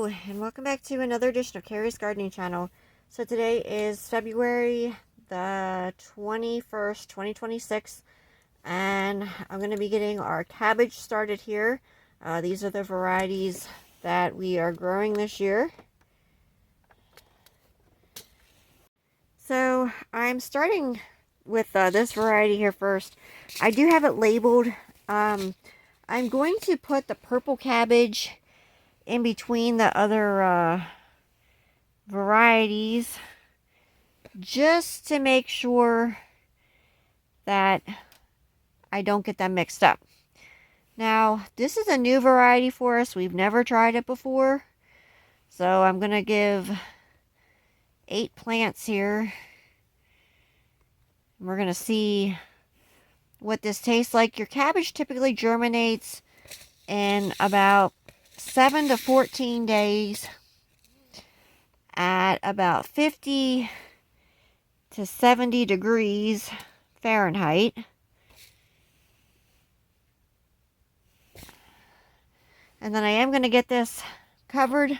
Hello, and welcome back to another edition of Carrie's Gardening Channel. So today is February the 21st, 2026, and I'm going to be getting our cabbage started here. These are the varieties that we are growing this year. So I'm starting with this variety here first. I do have it labeled. I'm going to put the purple cabbage in between the other varieties just to make sure that I don't get them mixed up. Now, this is a new variety for us. We've never tried it before. So I'm going to give 8 plants here. We're going to see what this tastes like. Your cabbage typically germinates in about 7 to 14 days at about 50 to 70 degrees Fahrenheit. And then I am going to get this covered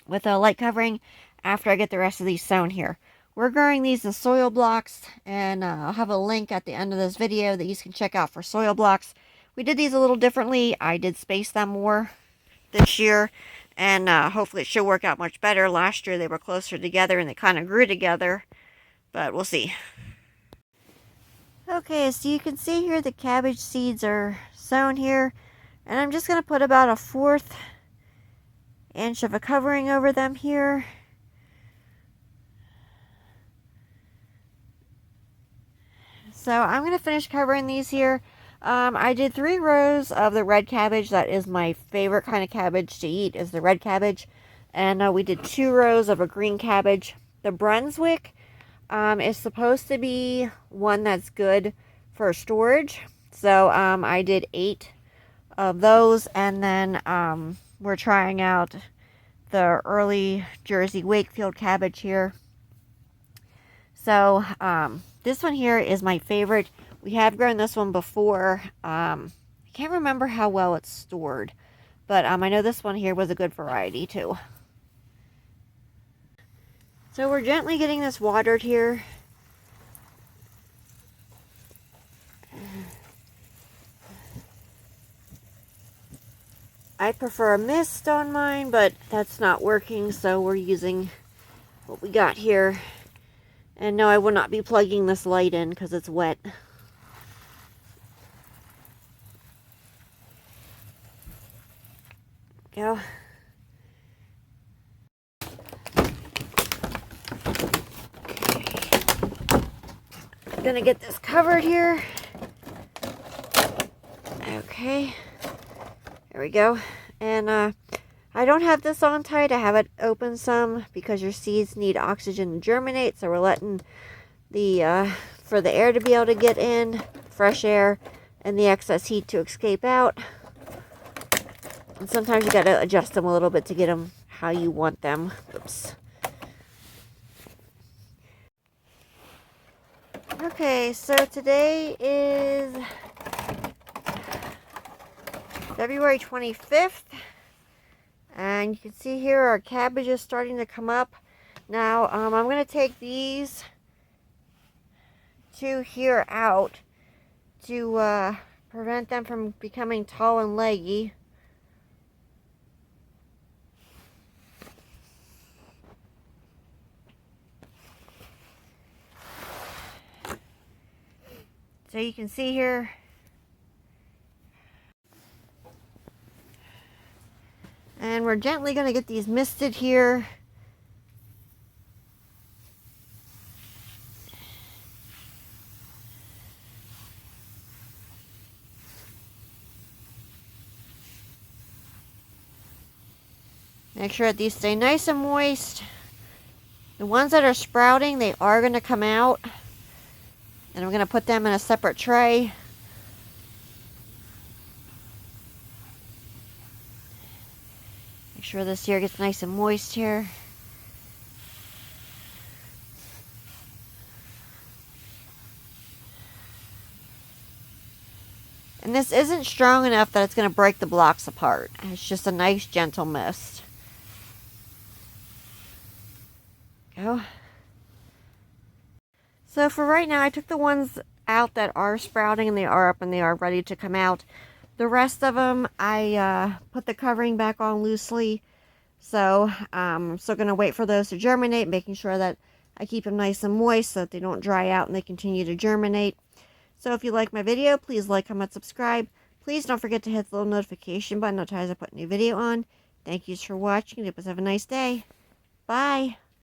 with a light covering after I get the rest of these sown here. We're growing these in soil blocks, and I'll have a link at the end of this video that you can check out for soil blocks. We did these a little differently. I did space them more this year, and hopefully it should work out much better. Last year they were closer together and they kind of grew together, but we'll see. Okay, so you can see here the cabbage seeds are sown here, and I'm just going to put about 1/4 inch of a covering over them here. So I'm going to finish covering these here. I did 3 rows of the red cabbage. That is my favorite kind of cabbage to eat, is the red cabbage. And we did 2 rows of a green cabbage. The Brunswick is supposed to be one that's good for storage. So I did 8 of those. And then we're trying out the early Jersey Wakefield cabbage here. So this one here is my favorite. We have grown this one before. I can't remember how well it's stored, but I know this one here was a good variety too. So we're gently getting this watered here. I prefer a mist on mine, but that's not working, so we're using what we got here. And no, I will not be plugging this light in because it's wet. Go. I'm gonna get this covered here. Okay. There we go. And I don't have this on tight. I have it open some because your seeds need oxygen to germinate. So we're letting the for the air to be able to get in, fresh air, and the excess heat to escape out. And sometimes you got to adjust them a little bit to get them how you want them. Oops. Okay, so today is February 25th. And you can see here our cabbage is starting to come up. Now, I'm going to take these 2 here out to prevent them from becoming tall and leggy. So you can see here, and we're gently going to get these misted here. Make sure that these stay nice and moist. The ones that are sprouting, they are going to come out. And I'm going to put them in a separate tray. Make sure this here gets nice and moist here. And this isn't strong enough that it's going to break the blocks apart. It's just a nice gentle mist. go. So for right now, I took the ones out that are sprouting and they are up and they are ready to come out. The rest of them, I put the covering back on loosely. So I'm still going to wait for those to germinate, making sure that I keep them nice and moist so that they don't dry out and they continue to germinate. So if you like my video, please like, comment, subscribe. Please don't forget to hit the little notification button as I put a new video on. Thank you for watching. You guys have a nice day. Bye.